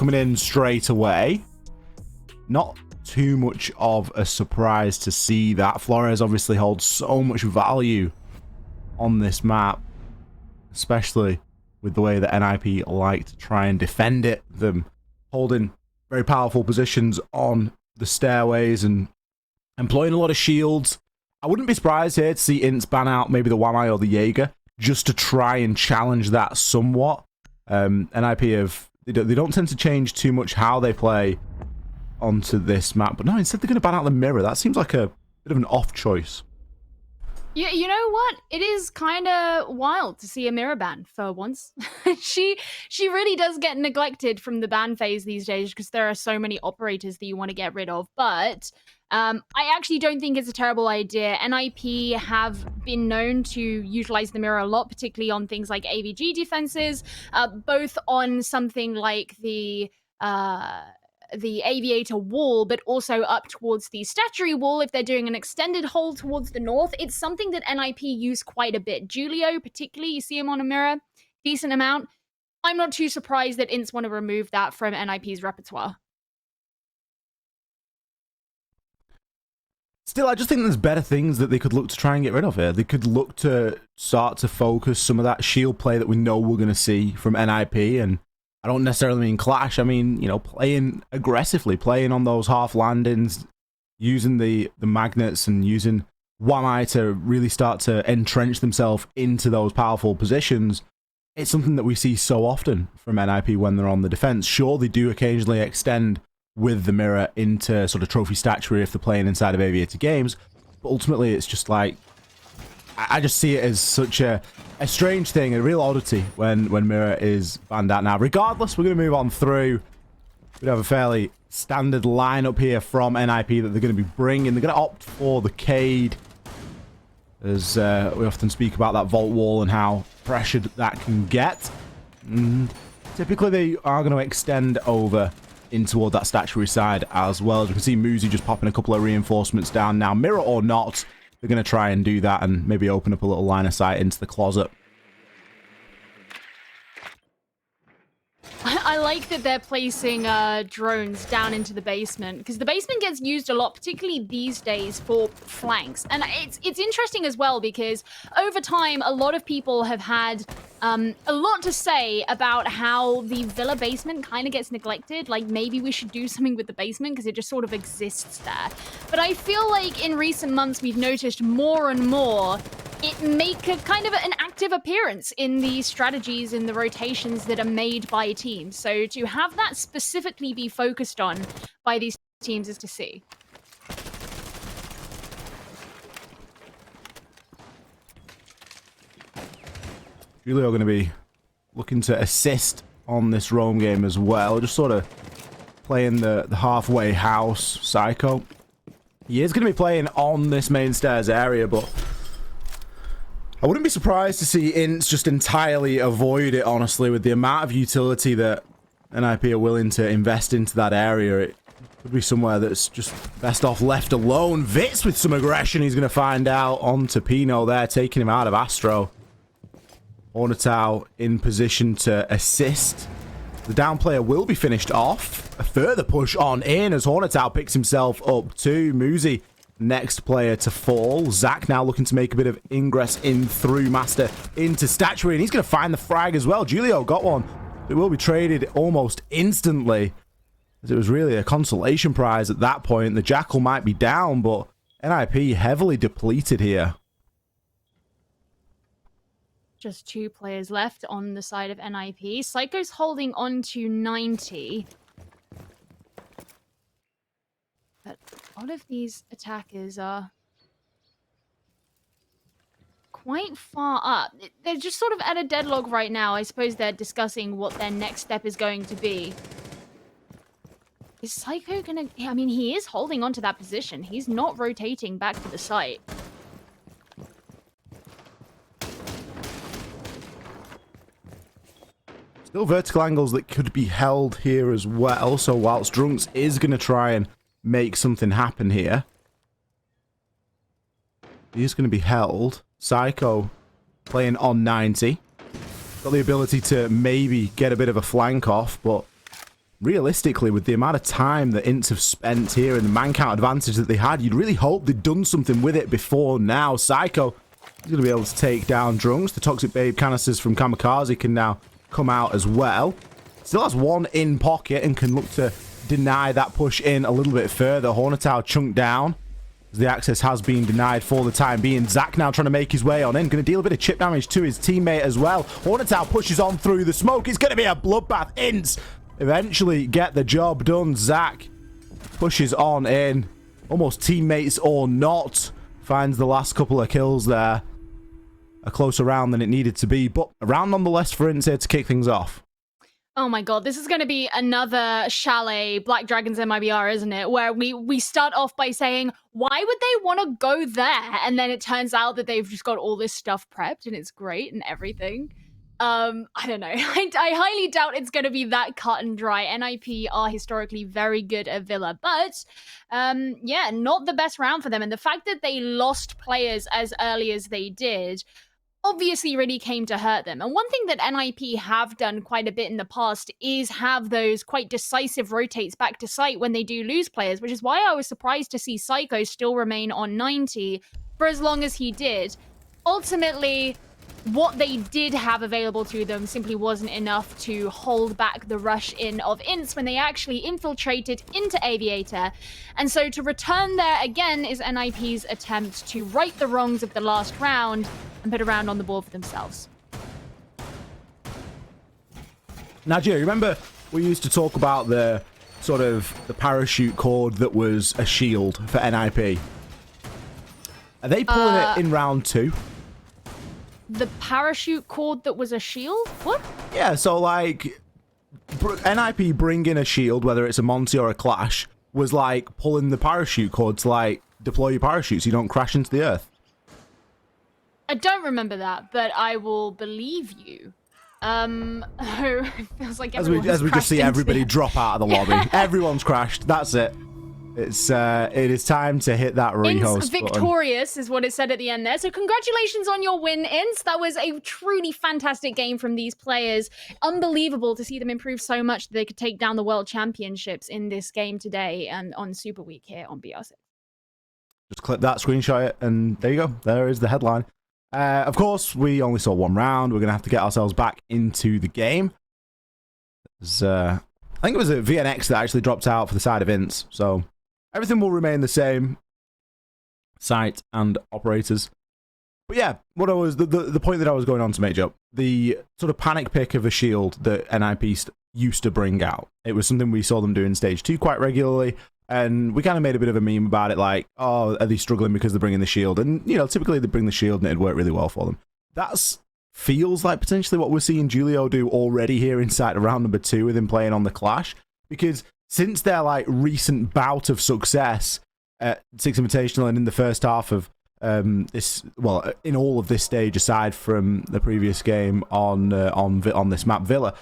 coming in straight away. Not too much of a surprise to see that. Flores obviously holds so much value on this map, especially with the way that NIP like to try and defend it. Them holding very powerful positions on the stairways and employing a lot of shields. I wouldn't be surprised here to see INTZ ban out maybe the Wamai or the Jaeger, just to try and challenge that somewhat. NIP they don't tend to change too much how they play onto this map, but no, instead they're going to ban out the mirror. That seems like a bit of an off choice. Yeah, you know what? It is kind of wild to see a mirror ban for once. she really does get neglected from the ban phase these days because there are so many operators that you want to get rid of. But I actually don't think it's a terrible idea. NIP have been known to utilize the mirror a lot, particularly on things like AVG defenses, both on something like the aviator wall, but also up towards the statuary wall if they're doing an extended hold towards the north. It's something that NIP use quite a bit. Julio, particularly, you see him on a mirror, decent amount. I'm not too surprised that INTZ want to remove that from NIP's repertoire. Still, I just think there's better things that they could look to try and get rid of here. They could look to start to focus some of that shield play that we know we're going to see from NIP, and I don't necessarily mean clash. I mean, you know, playing aggressively, playing on those half landings, using the magnets and using Wamai to really start to entrench themselves into those powerful positions. It's something that we see so often from NIP when they're on the defense. Sure, they do occasionally extend with the mirror into sort of trophy statuary if they're playing inside of Aviator games, but ultimately it's just like, I just see it as such a strange thing, a real oddity when mirror is banned out now. Regardless, we're going to move on through. We have a fairly standard lineup here from NIP that they're going to be bringing. They're going to opt for the Cade, as we often speak about that vault wall and how pressured that can get. Typically, they are going to extend over in toward that statuary side as well. As you can see, Muzi just popping a couple of reinforcements down now. Mirror or not, they're going to try and do that and maybe open up a little line of sight into the closet. I like that they're placing drones down into the basement, because the basement gets used a lot, particularly these days, for flanks. And it's interesting as well, because over time, a lot of people have had a lot to say about how the villa basement kind of gets neglected. Like, maybe we should do something with the basement because it just sort of exists there. But I feel like in recent months, we've noticed more and more it make a kind of an active appearance in the strategies and the rotations that are made by teams. So to have that specifically be focused on by these teams is to see. Julio going to be looking to assist on this roam game as well. Just sort of playing the halfway house Psycho. He is going to be playing on this main stairs area, but I wouldn't be surprised to see INTZ just entirely avoid it, honestly, with the amount of utility that NIP are willing to invest into that area. It could be somewhere that's just best off left alone. Vitz with some aggression, he's going to find out onto Pino there, taking him out of Astro. Hornetau in position to assist. The down player will be finished off. A further push on in as Hornetau picks himself up too. Muzi, next player to fall. Zach now looking to make a bit of ingress in through Master into Statuary, and he's going to find the frag as well. Julio got one. It will be traded almost instantly, as it was really a consolation prize at that point. The Jackal might be down, but NIP heavily depleted here. Just 2 players left on the side of NIP. Psycho's holding on to 90. But a lot of these attackers are quite far up. They're just sort of at a deadlock right now. I suppose they're discussing what their next step is going to be. Is Psycho gonna... I mean, he is holding on to that position. He's not rotating back to the site. Still vertical angles that could be held here as well. So whilst Drunks is going to try and make something happen here, he is going to be held. Psycho playing on 90. Got the ability to maybe get a bit of a flank off, but realistically, with the amount of time that INTZ have spent here and the man count advantage that they had, you'd really hope they'd done something with it before now. Psycho is going to be able to take down Drunks. The Toxic Babe canisters from Kamikaze can now come out as well. Still has one in pocket and can look to deny that push in a little bit further. Hornetower chunked down as the access has been denied for the time being. Zach now trying to make his way on in. Going to deal a bit of chip damage to his teammate as well. Hornetower pushes on through the smoke. It's going to be a bloodbath. INTZ eventually get the job done. Zach pushes on in. Almost teammates or not. Finds the last couple of kills there. A closer round than it needed to be. But a round nonetheless for INTZ to kick things off. Oh my god, this is going to be another Chalet Black Dragons MIBR, isn't it? Where we start off by saying, why would they want to go there? And then it turns out that they've just got all this stuff prepped and it's great and everything. I don't know. I highly doubt it's going to be that cut and dry. NIP are historically very good at Villa, but yeah, not the best round for them. And the fact that they lost players as early as they did obviously really came to hurt them. And one thing that NIP have done quite a bit in the past is have those quite decisive rotates back to site when they do lose players, which is why I was surprised to see Psycho still remain on 90 for as long as he did. Ultimately, what they did have available to them simply wasn't enough to hold back the rush in of INTZ when they actually infiltrated into Aviator. And so to return there again is NIP's attempt to right the wrongs of the last round and put a round on the board for themselves. Now, Gio, remember we used to talk about the sort of the parachute cord that was a shield for NIP? Are they pulling it in round 2? The parachute cord that was a shield? What? Yeah, so like NIP bringing a shield, whether it's a Monty or a Clash, was like pulling the parachute cord to like deploy your parachute so you don't crash into the earth. I don't remember that, but I will believe you. It feels like as we just see everybody drop out of the lobby. Everyone's crashed. That's it. It is time to hit that rehost INTZ victorious button. Is what it said at the end there. So congratulations on your win, INTZ. That was a truly fantastic game from these players. Unbelievable to see them improve so much that they could take down the World Championships in this game today and on Super Week here on BR6. Just click that, screenshot it, and there you go. There is the headline. Of course, we only saw one round. We're going to have to get ourselves back into the game. I think it was a VNX that actually dropped out for the side of INTZ, so everything will remain the same. Site and operators. But yeah, what I was the point that I was going on to make, Joe, the sort of panic pick of a shield that NIP used to bring out. It was something we saw them do in stage 2 quite regularly, and we kind of made a bit of a meme about it, like, oh, are they struggling because they're bringing the shield? And, you know, typically they bring the shield and it'd work really well for them. That's feels like potentially what we're seeing Julio do already here inside of round number 2 with him playing on the Clash, because since their like recent bout of success at Six Invitational and in the first half of this, well, in all of this stage aside from the previous game on this map Villa,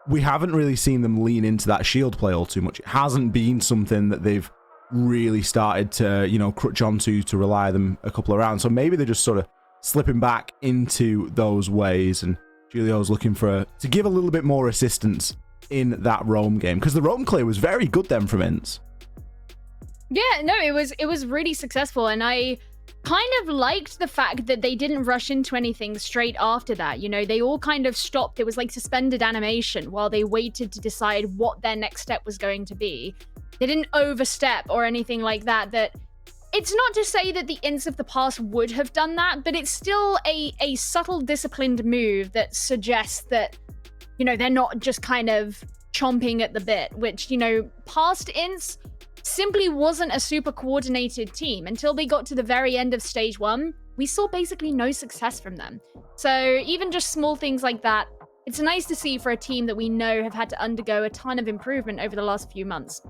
we haven't really seen them lean into that shield play all too much. It hasn't been something that they've really started to, you know, crutch onto to rely them a couple of rounds. So maybe they're just sort of slipping back into those ways, and Julio's looking for to give a little bit more assistance in that roam game, because the roam clear was very good then from INTZ. Yeah, no, it was really successful, and I kind of liked the fact that they didn't rush into anything straight after that. You know, they all kind of stopped. It was like suspended animation while they waited to decide what their next step was going to be. They didn't overstep or anything like that. That it's not to say that the INTZ of the past would have done that, but it's still a subtle, disciplined move that suggests that, you know, they're not just kind of chomping at the bit, which, you know, past INTZ simply wasn't a super coordinated team. Until they got to the very end of stage 1, we saw basically no success from them. So even just small things like that, it's nice to see for a team that we know have had to undergo a ton of improvement over the last few months.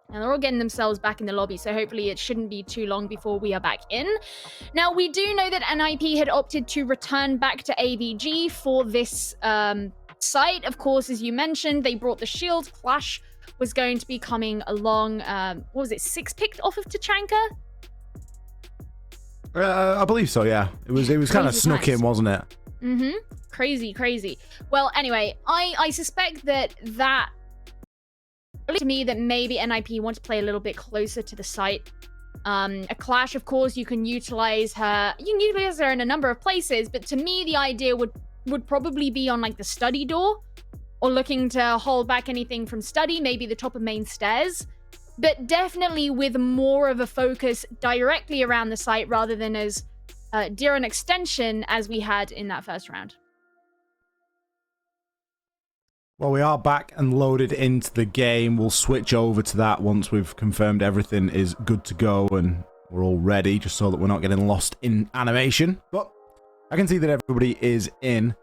And they're all getting themselves back in the lobby, so hopefully it shouldn't be too long before we are back in. Now, we do know that NIP had opted to return back to AVG for this site. Of course, as you mentioned, they brought the shield. Clash was going to be coming along. What was it, 6 picked off of Tachanka? I believe so, yeah. It was kind of snuck in, wasn't it? Mm-hmm. Crazy. Well, anyway, I suspect that To me, that maybe NIP want to play a little bit closer to the site. A Clash, of course, you can utilize her. You can utilize her in a number of places, but to me, the idea would probably be on like the study door, or looking to hold back anything from study, maybe the top of main stairs, but definitely with more of a focus directly around the site rather than as dear an extension as we had in that first round. Well, we are back and loaded into the game. We'll switch over to that once we've confirmed everything is good to go and we're all ready, just so that we're not getting lost in animation. But I can see that everybody is in.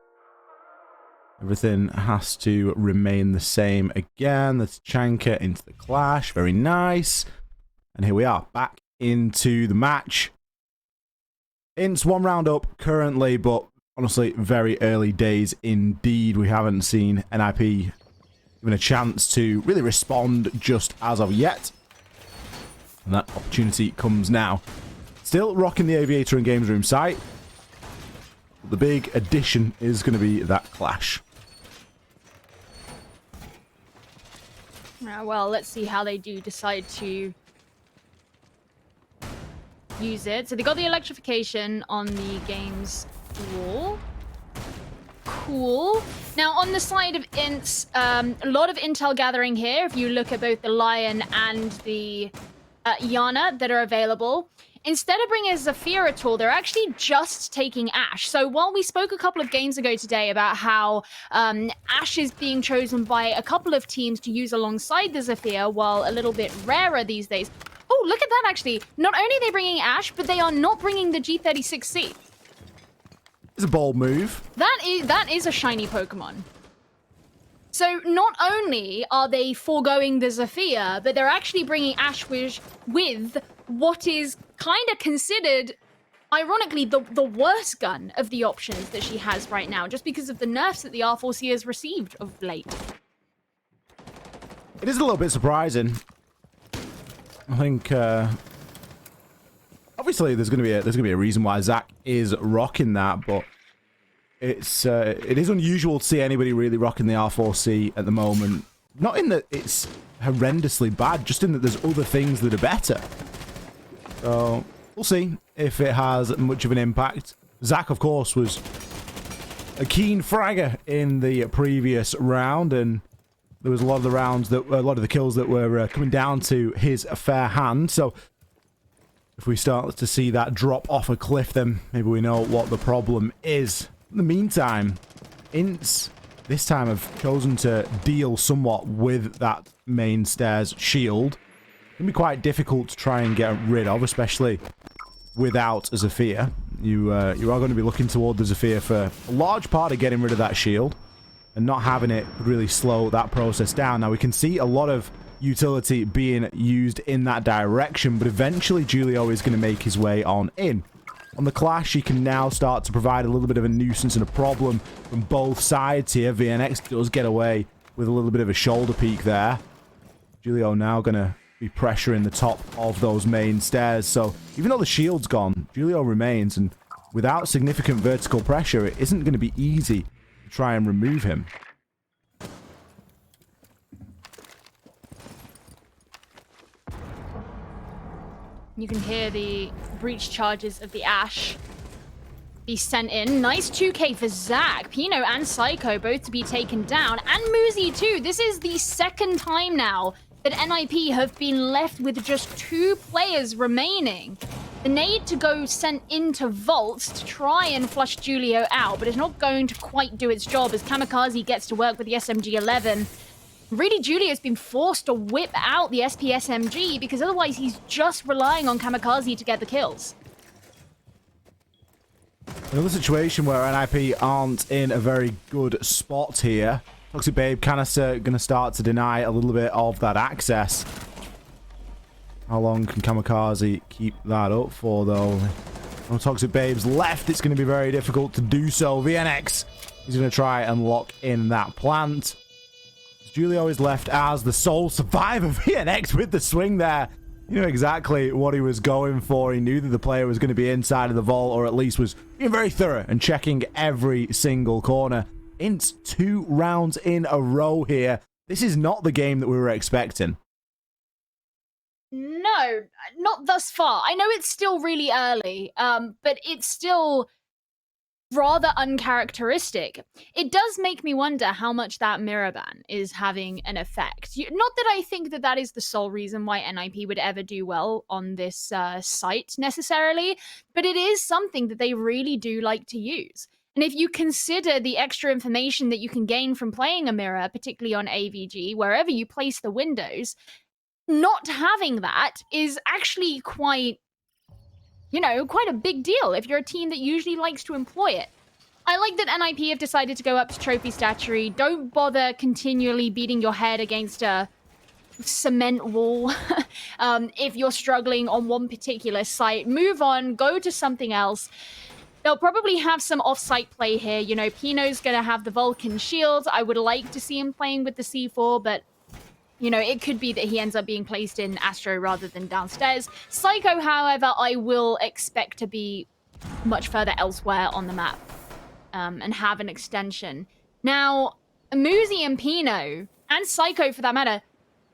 Everything has to remain the same again. Let's Chanka into the Clash. Very nice. And here we are, back into the match. INTZ 1 round up currently, but honestly, very early days indeed. We haven't seen NIP given a chance to really respond just as of yet. And that opportunity comes now. Still rocking the Aviator and Games Room site. The big addition is going to be that Clash. Well, let's see how they do decide to use it. So they got the electrification on the game's wall. Cool. Now, on the side of INTZ, a lot of intel gathering here. If you look at both the Lion and the Yana that are available. Instead of bringing a Zafira tool, they're actually just taking Ashe. So while we spoke a couple of games ago today about how Ashe is being chosen by a couple of teams to use alongside the Zafira, while a little bit rarer these days. Oh, look at that, actually. Not only are they bringing Ashe, but they are not bringing the G36C. It's a bold move. That is a shiny Pokemon. So not only are they foregoing the Zafira, but they're actually bringing Ashe with what is kind of considered, ironically, the worst gun of the options that she has right now, just because of the nerfs that the R4C has received of late. It is a little bit surprising. I think obviously there's gonna be a reason why Zach is rocking that, but it is unusual to see anybody really rocking the R4C at the moment. Not in that it's horrendously bad, just in that there's other things that are better. So we'll see if it has much of an impact. Zach, of course, was a keen fragger in the previous round, and there was a lot of the kills that were coming down to his fair hand. So if we start to see that drop off a cliff, then maybe we know what the problem is. In the meantime, INTZ this time have chosen to deal somewhat with that main stairs shield. It can be quite difficult to try and get rid of, especially without a Zafira. You are going to be looking toward the Zafira for a large part of getting rid of that shield, and not having it would really slow that process down. Now we can see a lot of utility being used in that direction, but eventually Julio is going to make his way on in. On the Clash, he can now start to provide a little bit of a nuisance and a problem from both sides here. VNX does get away with a little bit of a shoulder peek there. Julio now going to be pressuring the top of those main stairs. So even though the shield's gone, Julio remains, and without significant vertical pressure, it isn't going to be easy to try and remove him. You can hear the breach charges of the Ashe be sent in. Nice 2k for Zach. Pino and Psycho both to be taken down. And Muzi too. This is the second time now that NIP have been left with just 2 players remaining. The nade to go sent into Vaults to try and flush Julio out, but it's not going to quite do its job as Kamikaze gets to work with the SMG-11. Really, Julio's been forced to whip out the SP-SMG because otherwise he's just relying on Kamikaze to get the kills. Another situation where NIP aren't in a very good spot here. Toxic Babe kind of going to start to deny a little bit of that access. How long can Kamikaze keep that up for, though? On Toxic Babe's left, it's going to be very difficult to do so. VNX is going to try and lock in that plant. Julio is left as the sole survivor. VNX with the swing there. You knew exactly what he was going for. He knew that the player was going to be inside of the vault, or at least was being very thorough and checking every single corner. INTZ 2 rounds in a row here. This is not the game that we were expecting. No, not thus far. I know it's still really early, but it's still rather uncharacteristic. It does make me wonder how much that mirror ban is having an effect. Not that I think that that is the sole reason why NIP would ever do well on this site necessarily, but it is something that they really do like to use. And if you consider the extra information that you can gain from playing a mirror, particularly on AVG, wherever you place the windows, not having that is actually quite a big deal if you're a team that usually likes to employ it. I like that NIP have decided to go up to trophy statuary. Don't bother continually beating your head against a cement wall if you're struggling on one particular site. Move on, go to something else. They'll probably have some off-site play here. You know, Pino's going to have the Vulcan shield. I would like to see him playing with the C4, but you know, it could be that he ends up being placed in Astro rather than downstairs. Psycho, however, I will expect to be much further elsewhere on the map and have an extension. Now, Muzi and Pino, and Psycho for that matter,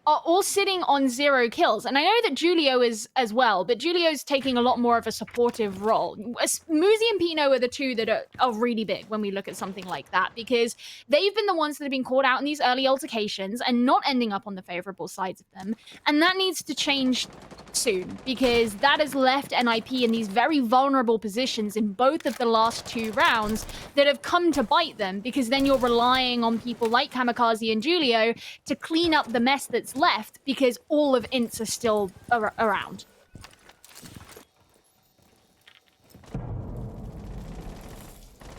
are all sitting on 0 kills. And I know that Julio is as well, but Julio's taking a lot more of a supportive role. Muzi and Pino are the two that are really big when we look at something like that, because they've been the ones that have been caught out in these early altercations and not ending up on the favorable sides of them. And that needs to change soon, because that has left NIP in these very vulnerable positions in both of the last 2 rounds that have come to bite them, because then you're relying on people like Kamikaze and Julio to clean up the mess that's left, because all of INTZ are still around.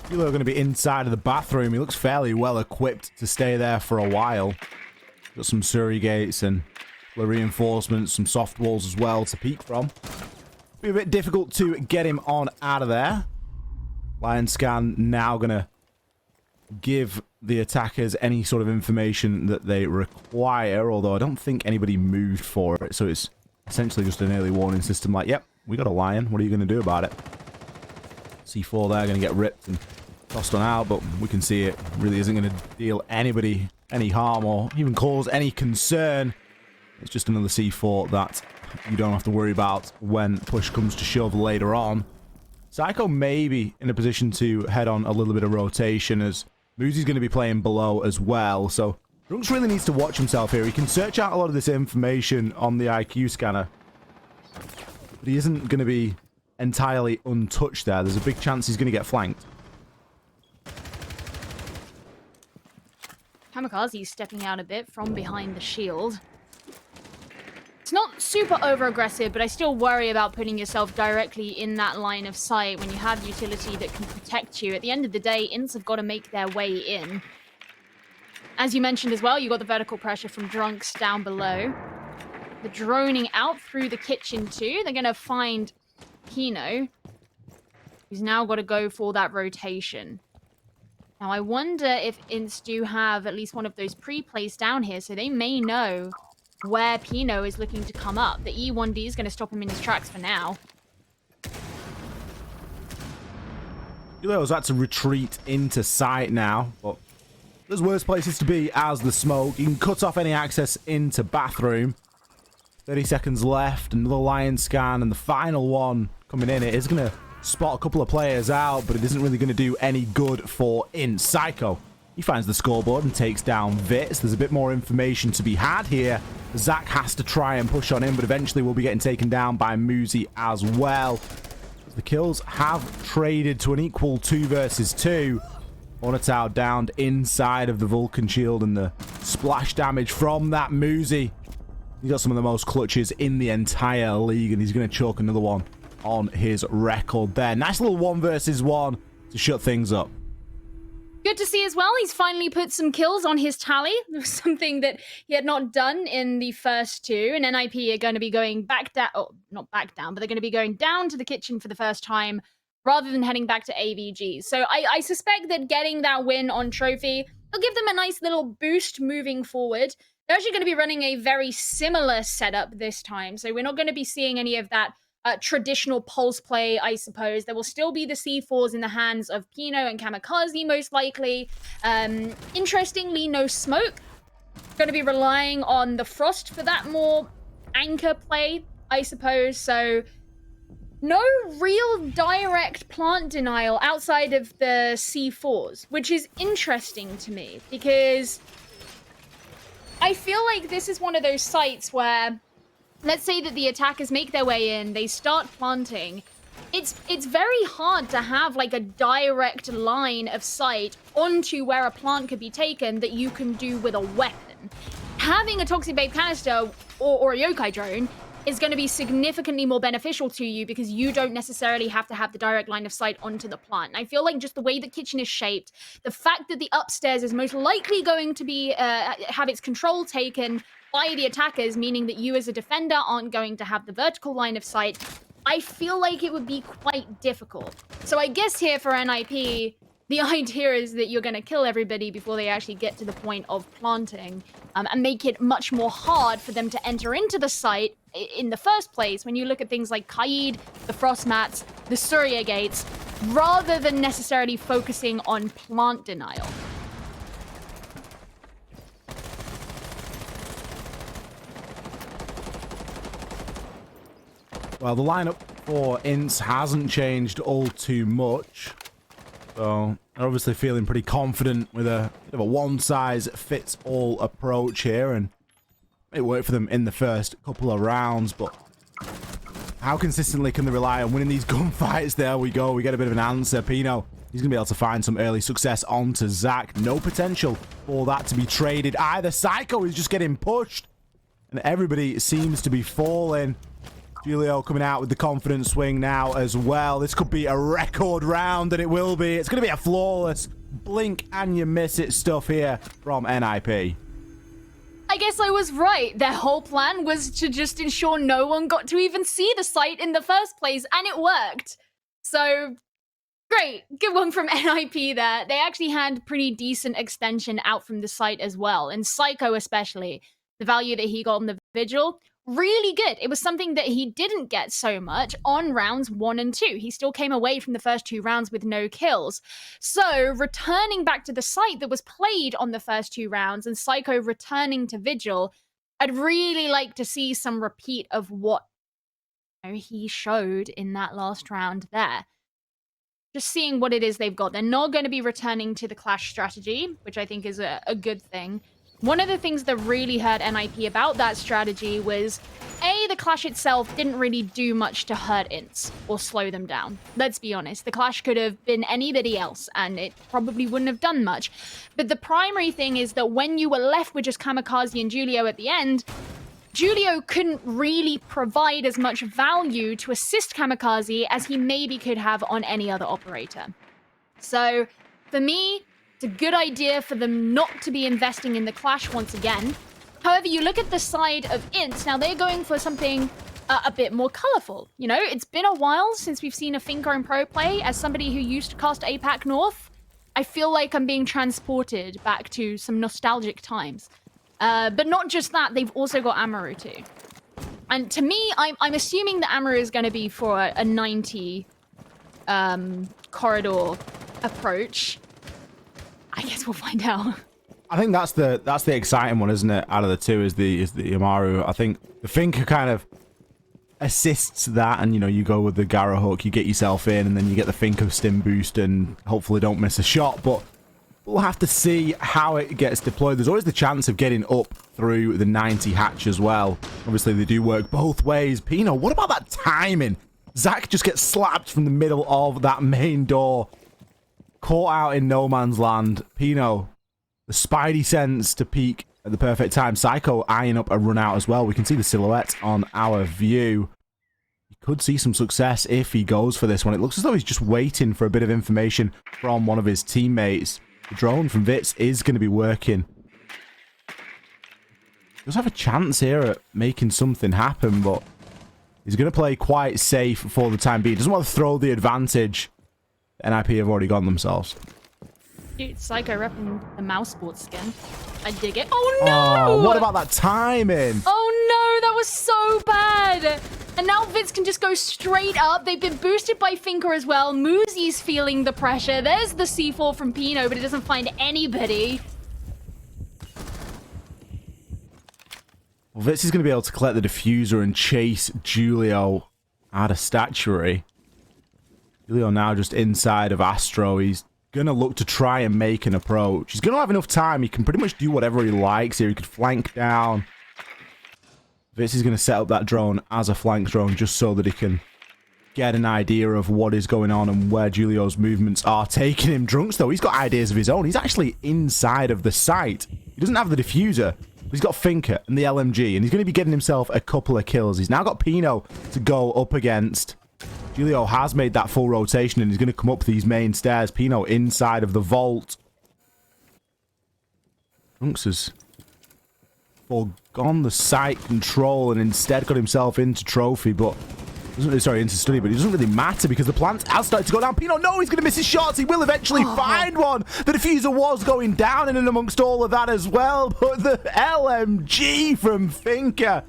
Julio going to be inside of the bathroom. He looks fairly well equipped to stay there for a while. Got some surrogates and the reinforcements, some soft walls as well to peek from. Be a bit difficult to get him on out of there. Lion Scan now going to give the attackers any sort of information that they require, although I don't think anybody moved for it, so it's essentially just an early warning system like, yep, we got a lion, what are you going to do about it? C4 there, going to get ripped and tossed on out, but we can see it really isn't going to deal anybody any harm or even cause any concern. It's just another C4 that you don't have to worry about when push comes to shove later on. Psycho may be in a position to head on a little bit of rotation, as Muzi's going to be playing below as well, so Drunks really needs to watch himself here. He can search out a lot of this information on the IQ scanner, but he isn't going to be entirely untouched there. There's a big chance he's going to get flanked. Kamikaze's stepping out a bit from behind the shield. It's not super over-aggressive, but I still worry about putting yourself directly in that line of sight when you have utility that can protect you. At the end of the day, INTZ have got to make their way in. As you mentioned as well, you got the vertical pressure from Drunks down below. The droning out through the kitchen too. They're going to find Pino, who's now got to go for that rotation. Now, I wonder if INTZ do have at least one of those pre-plays down here, so they may know where Pino is looking to come up. The E1D is going to stop him in his tracks for now. Julio's had to retreat into sight now, but there's worse places to be as the smoke. You can cut off any access into bathroom. 30 seconds left, another lion scan, and the final one coming in. It is going to spot a couple of players out, but it isn't really going to do any good for INTZ. Psycho, he finds the scoreboard and takes down Vitz. There's a bit more information to be had here. Zach has to try and push on him, but eventually will be getting taken down by Muzi as well. The kills have traded to an equal 2 versus 2. Monotau downed inside of the Vulcan shield, and the splash damage from that Muzi. He's got some of the most clutches in the entire league, and he's going to chalk another one on his record there. Nice little 1 versus 1 to shut things up. Good to see as well. He's finally put some kills on his tally. Something that he had not done in the first 2. And NIP are going to be going back down, oh, not back down, but they're going to be going down to the kitchen for the first time rather than heading back to AVG. So I suspect that getting that win on Trophy will give them a nice little boost moving forward. They're actually going to be running a very similar setup this time. So we're not going to be seeing any of that traditional pulse play, I suppose. There will still be the C4s in the hands of Pino and Kamikaze, most likely. Interestingly, no smoke. going to be relying on the Frost for that more anchor play, I suppose. So no real direct plant denial outside of the C4s, which is interesting to me because I feel like this is one of those sites where, let's say that the attackers make their way in, they start planting. It's very hard to have like a direct line of sight onto where a plant could be taken that you can do with a weapon. Having a Toxic Babe canister or a yokai drone is going to be significantly more beneficial to you because you don't necessarily have to have the direct line of sight onto the plant. And I feel like just the way the kitchen is shaped, the fact that the upstairs is most likely going to be have its control taken by the attackers, meaning that you as a defender aren't going to have the vertical line of sight, I feel like it would be quite difficult. So I guess here for NIP, the idea is that you're going to kill everybody before they actually get to the point of planting, and make it much more hard for them to enter into the site in the first place when you look at things like Kaid, the Frost Mats, the Surya Gates, rather than necessarily focusing on plant denial. Well, the lineup for INTZ hasn't changed all too much. So they're obviously feeling pretty confident with a bit of a one-size-fits-all approach here, and it worked for them in the first couple of rounds, but how consistently can they rely on winning these gunfights? There we go, we get a bit of an answer. Pino, he's going to be able to find some early success onto Zach. No potential for that to be traded either. Psycho is just getting pushed, and everybody seems to be falling. Julio coming out with the confident swing now as well. This could be a record round, and it will be. It's going to be a flawless blink and you miss it stuff here from NIP. I guess I was right. Their whole plan was to just ensure no one got to even see the site in the first place, and it worked. So, great. Good one from NIP there. They actually had pretty decent extension out from the site as well, and Psycho especially. The value that he got on the Vigil, really good. It was something that he didn't get so much on rounds 1 and 2. He still came away from the first 2 rounds with no kills. So returning back to the site that was played on the first 2 rounds and Psycho returning to Vigil, I'd really like to see some repeat of what he showed in that last round there. Just seeing what it is they've got. They're not going to be returning to the Clash strategy, which I think is a good thing. One of the things that really hurt NIP about that strategy was, A, the Clash itself didn't really do much to hurt INTZ or slow them down. Let's be honest, the Clash could have been anybody else, and it probably wouldn't have done much. But the primary thing is that when you were left with just Kamikaze and Julio at the end, Julio couldn't really provide as much value to assist Kamikaze as he maybe could have on any other operator. So, for me, it's a good idea for them not to be investing in the Clash once again. However, you look at the side of INTZ, now they're going for something a bit more colorful. You know, it's been a while since we've seen a Finker in pro play. As somebody who used to cast APAC North, I feel like I'm being transported back to some nostalgic times. But not just that, they've also got Amaru too. And to me, I'm assuming that Amaru is going to be for a 90 corridor approach. I guess we'll find out. I think that's the exciting one, isn't it? Out of the two, is the Amaru. I think the Finker kind of assists that, and you know, you go with the Gara hook, you get yourself in, and then you get the Finker stim boost, and hopefully don't miss a shot. But we'll have to see how it gets deployed. There's always the chance of getting up through the 90 hatch as well. Obviously, they do work both ways. Pino, what about that timing? Zach just gets slapped from the middle of that main door. Caught out in no man's land. Pino, the spidey sense to peek at the perfect time. Psycho eyeing up a run out as well. We can see the silhouette on our view. He could see some success if he goes for this one. It looks as though he's just waiting for a bit of information from one of his teammates. The drone from Vitz is going to be working. He does have a chance here at making something happen, but he's going to play quite safe for the time being. He doesn't want to throw the advantage. NIP have already gone themselves. Dude, Psycho repping the mouse sports skin. I dig it. Oh no! Oh, what about that timing? Oh no, that was so bad. And now Vitz can just go straight up. They've been boosted by Finker as well. Muzi's feeling the pressure. There's the C4 from Pino, but it doesn't find anybody. Well, Vitz is going to be able to collect the diffuser and chase Julio out of statuary. Julio now just inside of Astro. He's going to look to try and make an approach. He's going to have enough time. He can pretty much do whatever he likes here. He could flank down. Vitz is going to set up that drone as a flank drone just so that he can get an idea of what is going on and where Julio's movements are taking him. Drunks, though, he's got ideas of his own. He's actually inside of the site. He doesn't have the diffuser. He's got Finker and the LMG, and he's going to be getting himself a couple of kills. He's now got Pino to go up against. Julio has made that full rotation, and he's going to come up these main stairs. Pino inside of the vault. Drunks has forgone the site control and instead got himself into trophy, but... Sorry, into study, but it doesn't really matter because the plant has started to go down. Pino, no, he's going to miss his shots. He will eventually find one. The diffuser was going down in and amongst all of that as well, but the LMG from Finker.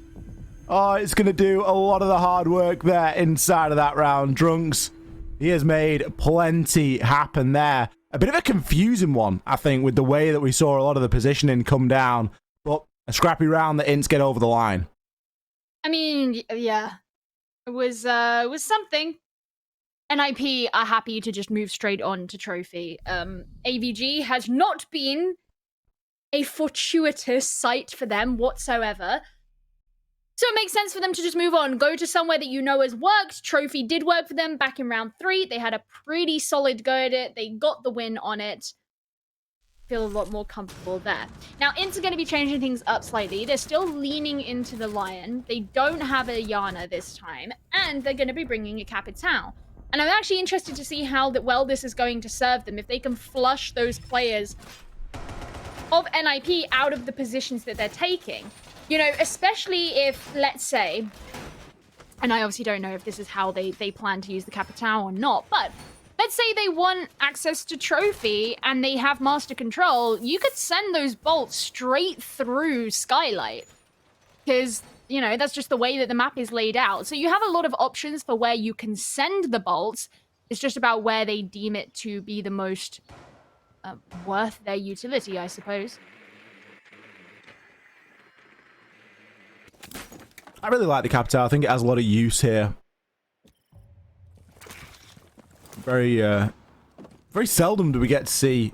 Oh, it's going to do a lot of the hard work there inside of that round. Drunks, he has made plenty happen there. A bit of a confusing one, I think, with the way that we saw a lot of the positioning come down, but a scrappy round that Ints get over the line. I mean, yeah. It was something. NIP are happy to just move straight on to trophy. AVG has not been a fortuitous site for them whatsoever. So it makes sense for them to just move on. Go to somewhere that you know has worked. Trophy did work for them back in round 3. They had a pretty solid go at it. They got the win on it. Feel a lot more comfortable there. Now, Ints are going to be changing things up slightly. They're still leaning into the Lion. They don't have a Yana this time, and they're going to be bringing a Capitão. And I'm actually interested to see how well this is going to serve them, if they can flush those players of NIP out of the positions that they're taking. You know, especially if, let's say, and I obviously don't know if this is how they plan to use the Capitão or not, but let's say they want access to trophy and they have master control, you could send those bolts straight through Skylight. Because, you know, that's just the way that the map is laid out. So you have a lot of options for where you can send the bolts. It's just about where they deem it to be the most worth their utility, I suppose. I really like the Capitão. I think it has a lot of use here. Very seldom do we get to see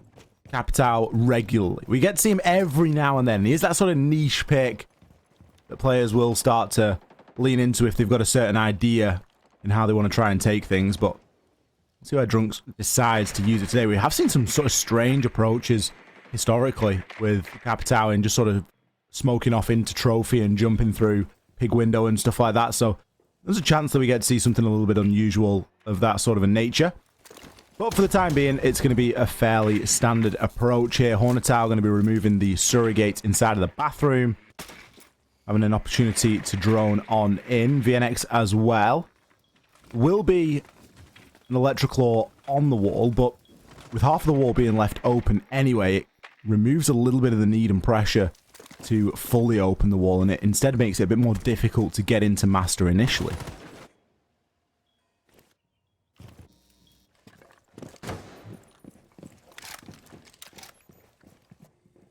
Capitão regularly. We get to see him every now and then. He is that sort of niche pick that players will start to lean into if they've got a certain idea in how they want to try and take things. But let's see where Drunks decides to use it today. We have seen some sort of strange approaches historically with Capitão and just sort of smoking off into trophy and jumping through pig window and stuff like that. So there's a chance that we get to see something a little bit unusual of that sort of a nature. But for the time being, it's going to be a fairly standard approach here. Hornetau going to be removing the surrogate inside of the bathroom. Having an opportunity to drone on in. VNX as well. Will be an Electroclaw on the wall, but with half of the wall being left open anyway, it removes a little bit of the need and pressure to fully open the wall, and it instead makes it a bit more difficult to get into Master initially.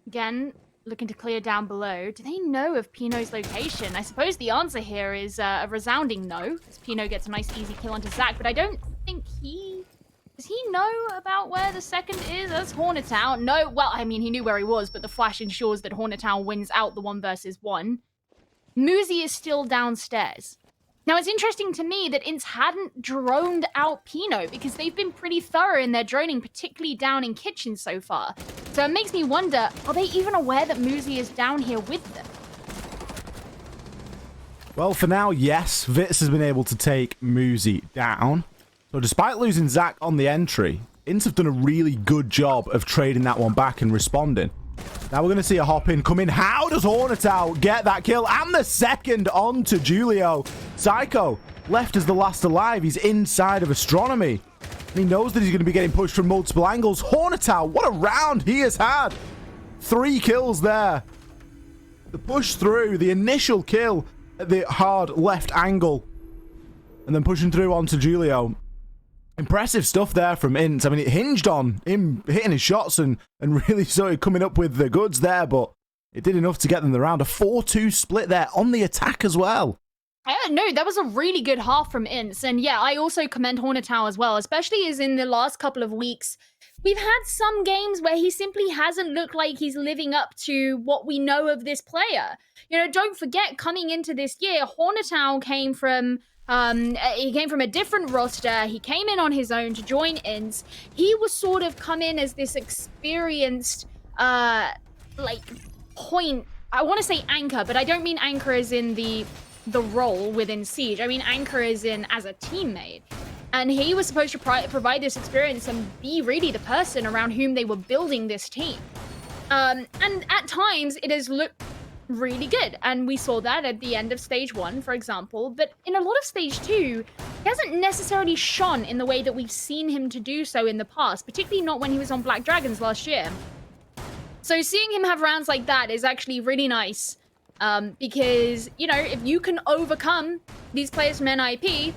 Again, looking to clear down below. Do they know of Pino's location? I suppose the answer here is a resounding no, as Pino gets a nice easy kill onto Zach, but I don't think does he know about where the second is? That's Hornetau. No, well, I mean, he knew where he was, but the flash ensures that Hornetau wins out the 1 versus 1. Muzi is still downstairs. Now, it's interesting to me that Ints hadn't droned out Pino, because they've been pretty thorough in their droning, particularly down in kitchen so far. So it makes me wonder, are they even aware that Muzi is down here with them? Well, for now, yes. Vitz has been able to take Muzi down. So despite losing Zach on the entry, Ints have done a really good job of trading that one back and responding. Now we're going to see a hop in come in. How does Hornetau get that kill? And the second onto Julio. Psycho left as the last alive. He's inside of Astronomy. And he knows that he's going to be getting pushed from multiple angles. Hornetau, what a round he has had. 3 kills there. The push through, the initial kill at the hard left angle. And then pushing through onto Julio. Impressive stuff there from Ints. I mean, it hinged on him hitting his shots and really sort of coming up with the goods there, but it did enough to get them the round. A 4-2 split there on the attack as well. No, that was a really good half from INTZ. And yeah, I also commend Hornetow as well, especially as in the last couple of weeks. We've had some games where he simply hasn't looked like he's living up to what we know of this player. You know, don't forget, coming into this year, Hornetow came from a different roster. He came in on his own to join INTZ. He was sort of come in as this experienced, point. I want to say anchor, but I don't mean anchor as in the role within Siege. I mean anchor as in as a teammate. And he was supposed to provide this experience and be really the person around whom they were building this team. And at times, it has looked really good. And we saw that at the end of Stage 1, for example. But in a lot of Stage 2, he hasn't necessarily shone in the way that we've seen him to do so in the past, particularly not when he was on Black Dragons last year. So seeing him have rounds like that is actually really nice. Because, you know, if you can overcome these players from NIP,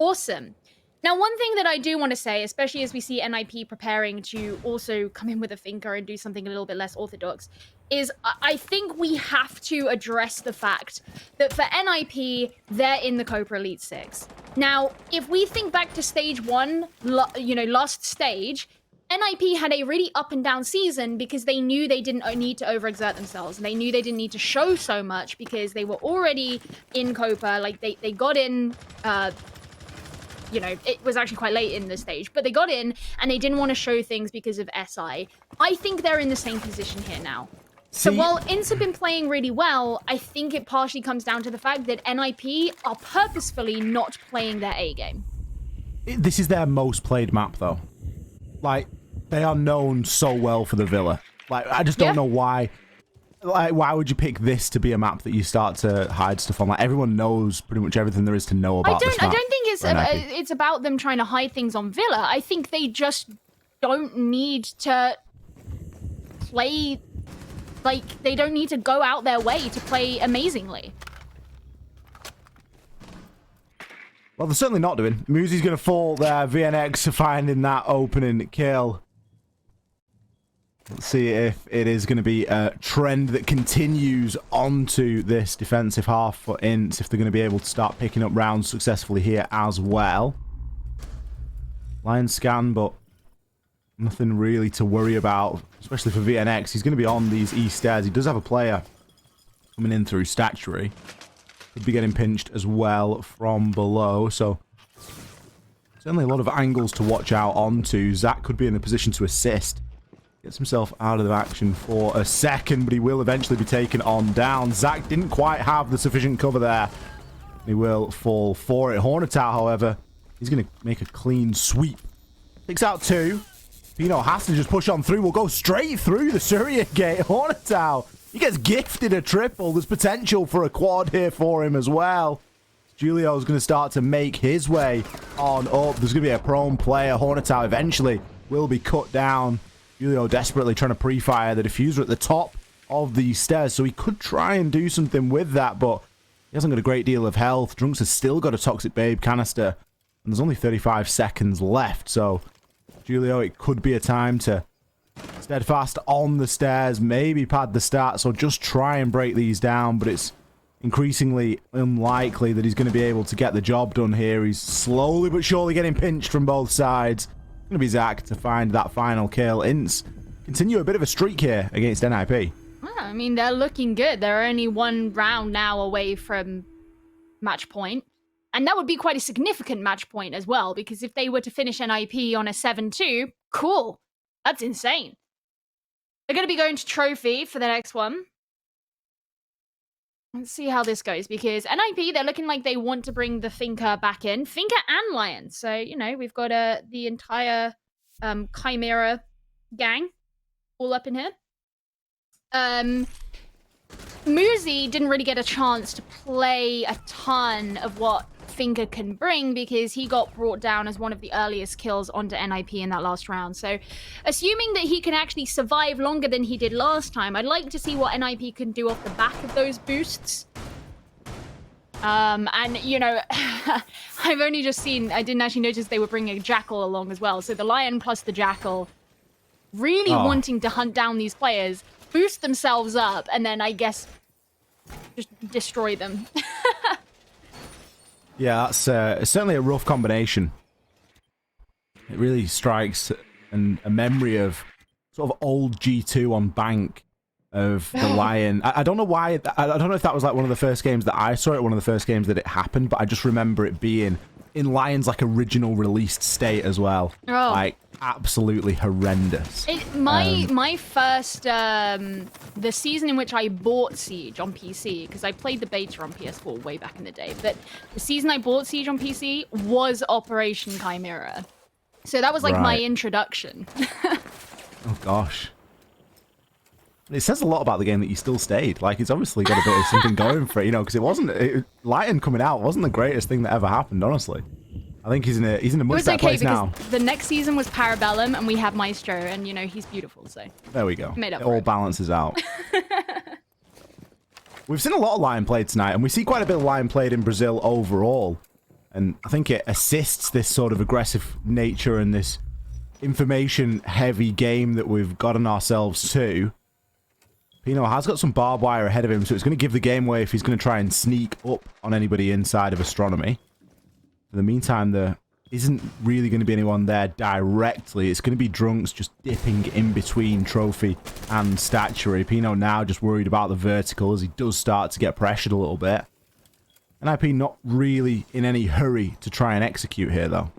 awesome. Now, one thing that I do want to say, especially as we see NIP preparing to also come in with a thinker and do something a little bit less orthodox, is I think we have to address the fact that for NIP, they're in the Cobra Elite 6. Now, if we think back to Stage 1, last stage, NIP had a really up and down season because they knew they didn't need to overexert themselves. And they knew they didn't need to show so much because they were already in Copa. Like, they got in, it was actually quite late in the stage, but they got in and they didn't want to show things because of SI. I think they're in the same position here now. So while INTZ have been playing really well, I think it partially comes down to the fact that NIP are purposefully not playing their A game. This is their most played map, though. Like, they are known so well for the Villa. Like, I just don't know why. Like, why would you pick this to be a map that you start to hide stuff on? Like, everyone knows pretty much everything there is to know about this map. I don't think it's about them trying to hide things on Villa. I think they just don't need to play. Like, they don't need to go out their way to play amazingly. Well, they're certainly not doing. Muzi's going to fall there. VNX finding that opening kill. Let's see if it is going to be a trend that continues onto this defensive half for INTZ, if they're going to be able to start picking up rounds successfully here as well. Lion scan, but nothing really to worry about, especially for VNX. He's going to be on these E stairs. He does have a player coming in through statuary. Could be getting pinched as well from below, so certainly a lot of angles to watch out onto. Zach could be in a position to assist. Gets himself out of the action for a second, but he will eventually be taken on down. Zach didn't quite have the sufficient cover there. He will fall for it. Hornetow, however, he's going to make a clean sweep. Picks out 2. Pino has to just push on through. We'll go straight through the Surya gate. Hornetow, he gets gifted a triple. There's potential for a quad here for him as well. Julio's going to start to make his way on up. There's going to be a prone player. Hornetow eventually will be cut down. Julio desperately trying to pre-fire the diffuser at the top of the stairs, so he could try and do something with that, but he hasn't got a great deal of health. Drunks has still got a Toxic Babe canister, and there's only 35 seconds left, so Julio, it could be a time to steadfast on the stairs, maybe pad the stats, or just try and break these down, but it's increasingly unlikely that he's going to be able to get the job done here. He's slowly but surely getting pinched from both sides. It's going to be Zach to find that final kill. INTZ continue a bit of a streak here against NIP. I mean, they're looking good. They're only one round now away from match point. And that would be quite a significant match point as well, because if they were to finish NIP on a 7-2, cool. That's insane. They're going to be going to Trophy for the next one. Let's see how this goes, because NIP, they're looking like they want to bring the Finker back in. Finker and Lion. So, you know, we've got the entire Chimera gang all up in here. Muzi didn't really get a chance to play a ton of what Finker can bring because he got brought down as one of the earliest kills onto NIP in that last round. So assuming that he can actually survive longer than he did last time, I'd like to see what NIP can do off the back of those boosts. And, you know, I've only just seen, I didn't actually notice they were bringing a Jackal along as well. So the Lion plus the Jackal really wanting to hunt down these players. boost themselves up, and then I guess just destroy them. Yeah, that's it's certainly a rough combination. It really strikes a memory of sort of old G2 on Bank of the Lion. I don't know why. I don't know if that was like one of the first games that I saw it, one of the first games that it happened, but I just remember it being in Lion's like original released state as well. Oh. Like absolutely horrendous. My first the season in which I bought Siege on PC, because I played the beta on PS4 way back in the day, but the season I bought Siege on PC was Operation Chimera. So that was like my introduction. Oh gosh. It says a lot about the game that you still stayed. Like, it's obviously got a bit of something going for it, you know, because it wasn't... Lion coming out wasn't the greatest thing that ever happened, honestly. I think he's in a much better place now. The next season was Parabellum, and we have Maestro, and, you know, he's beautiful, so... There we go. Made up it for all it. balances out. We've seen a lot of Lion played tonight, and we see quite a bit of Lion played in Brazil overall. And I think it assists this sort of aggressive nature and this information-heavy game that we've gotten ourselves to. Pino has got some barbed wire ahead of him, so it's going to give the game away if he's going to try and sneak up on anybody inside of Astronomy. In the meantime, there isn't really going to be anyone there directly. It's going to be Drunks just dipping in between Trophy and Statuary. Pino now just worried about the vertical as he does start to get pressured a little bit. NIP not really in any hurry to try and execute here, though.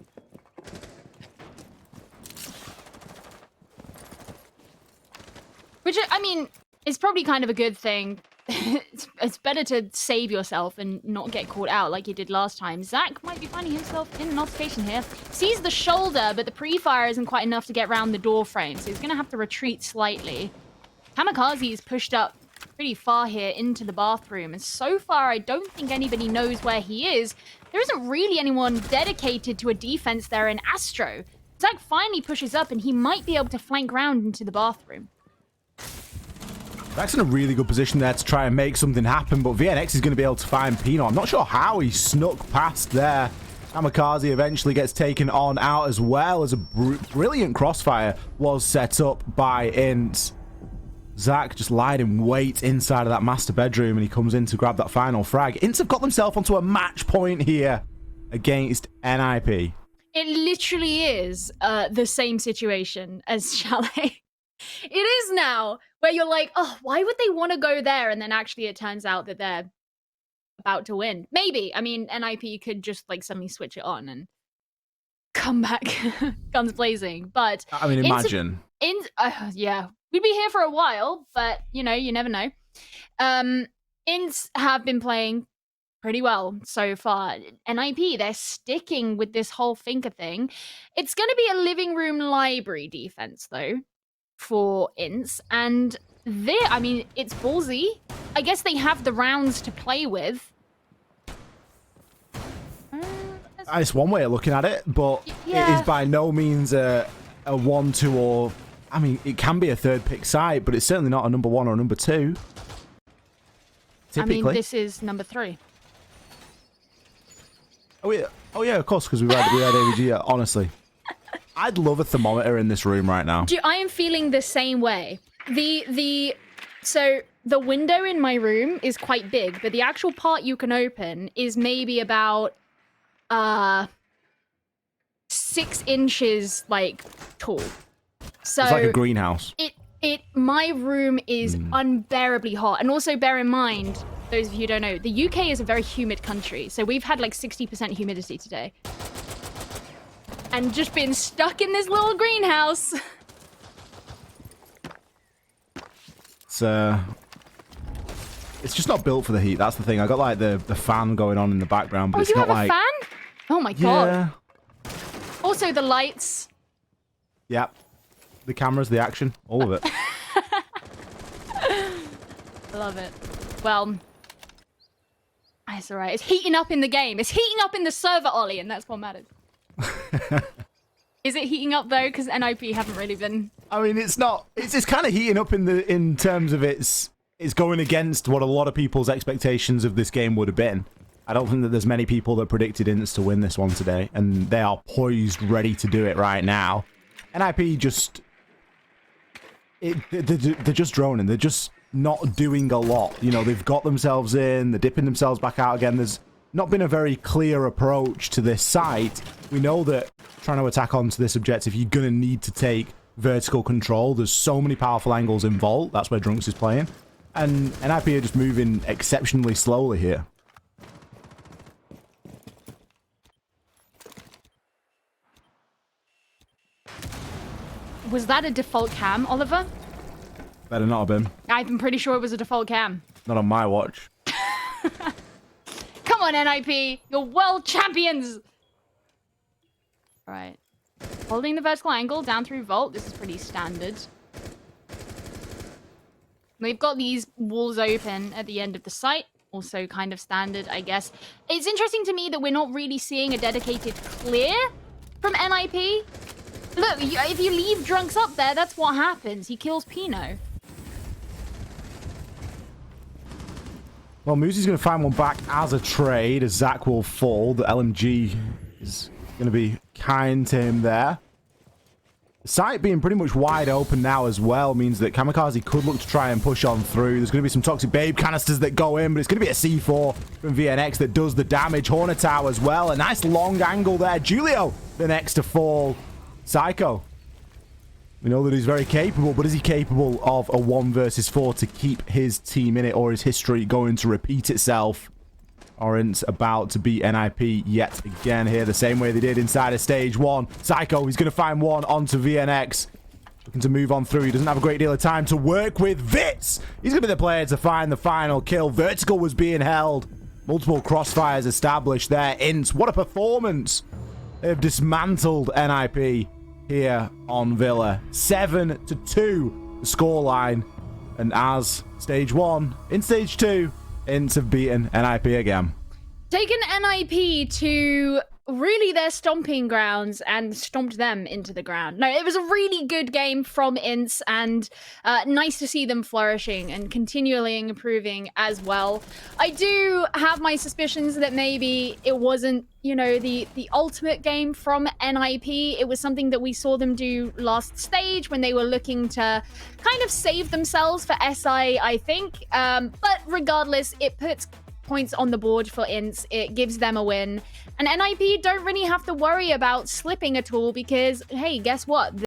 Which, I mean... It's probably kind of a good thing. It's better to save yourself and not get caught out like you did last time. Zach might be finding himself in an altercation here. Sees the shoulder, but the pre-fire isn't quite enough to get around the door frame, so he's going to have to retreat slightly. Kamikaze is pushed up pretty far here into the bathroom, and so far I don't think anybody knows where he is. There isn't really anyone dedicated to a defense there in Astro. Zach finally pushes up, and he might be able to flank round into the bathroom. Zach's in a really good position there to try and make something happen, but VNX is going to be able to find Pino. I'm not sure how he snuck past there. Kamikaze eventually gets taken on out as well as a brilliant crossfire was set up by INTZ. Zach just lied in wait inside of that master bedroom, and he comes in to grab that final frag. INTZ have got themselves onto a match point here against NIP. It literally is the same situation as Chalet. It is now, where you're like, oh, why would they want to go there? And then actually it turns out that they're about to win. Maybe. I mean, NIP could just like suddenly switch it on and come back guns blazing. But I mean, imagine. Yeah, we'd be here for a while, but you know, you never know. INTZ have been playing pretty well so far. NIP, they're sticking with this whole Finker thing. It's going to be a living room library defense, though, for INTZ, and I mean, it's ballsy. I guess they have the rounds to play with. It's one way of looking at it, but yeah. It is by no means a 1-2 or... I mean, it can be a third pick side, but it's certainly not a number 1 or number 2. Typically. I mean, this is number 3. Oh yeah, of course, because we had AVG, honestly. I'd love a thermometer in this room right now. I am feeling the same way. So the window in my room is quite big, but the actual part you can open is maybe about 6 inches like tall. So it's like a greenhouse. My room is unbearably hot, and also bear in mind, those of you who don't know, the UK is a very humid country, so we've had like 60% humidity today. And just been stuck in this little greenhouse. It's just not built for the heat. That's the thing. I got like the fan going on in the background, but it's not like... Oh, you have a fan? Oh my god. Yeah. Also the lights. Yeah. The cameras, the action, all of it. I love it. Well, it's alright. It's heating up in the game. It's heating up in the server, Ollie, and that's what matters. Is it heating up though? Because NIP haven't really been. I mean, it's not. It's kind of heating up in terms of it's going against what a lot of people's expectations of this game would have been. I don't think that there's many people that predicted INTZ to win this one today, and they are poised, ready to do it right now. NIP just They're just droning. They're just not doing a lot. You know, they've got themselves in, they're dipping themselves back out again. There's not been a very clear approach to this site. We know that trying to attack onto this objective, you're going to need to take vertical control. There's so many powerful angles in Vault. That's where Drunks is playing. And NIP are just moving exceptionally slowly here. Was that a default cam, Oliver? Better not have been. I'm pretty sure it was a default cam. Not on my watch. Come on, NIP. You're world champions. All right. Holding the vertical angle down through Vault. This is pretty standard. We've got these walls open at the end of the site. Also kind of standard, I guess. It's interesting to me that we're not really seeing a dedicated clear from NIP. Look, if you leave Drunks up there, that's what happens. He kills Pino. Well, Moosey's going to find one back as a trade, as Zach will fall. The LMG is going to be kind to him there. The site being pretty much wide open now as well means that Kamikaze could look to try and push on through. There's going to be some Toxic Babe canisters that go in, but it's going to be a C4 from VNX that does the damage. Hornetow as well. A nice long angle there. Julio, the next to fall. Psycho. We know that he's very capable, but is he capable of a 1 versus 4 to keep his team in it, or is history going to repeat itself? Orange about to beat NIP yet again here, the same way they did inside of stage 1. Psycho, he's going to find one onto VNX. Looking to move on through. He doesn't have a great deal of time to work with. Vitz! He's going to be the player to find the final kill. Vertical was being held. Multiple crossfires established there. INTZ, what a performance! They've dismantled NIP here on Villa. 7-2 the scoreline. And as stage 1, in stage 2, INTZ have beaten NIP again. Taken NIP to really their stomping grounds and stomped them into the ground. No, it was a really good game from INTZ, and nice to see them flourishing and continually improving as well. I do have my suspicions that maybe it wasn't, you know, the ultimate game from NIP. It was something that we saw them do last stage when they were looking to kind of save themselves for SI, I think. But regardless, it puts points on the board for INTZ. It gives them a win. And NIP don't really have to worry about slipping at all because, hey, guess what?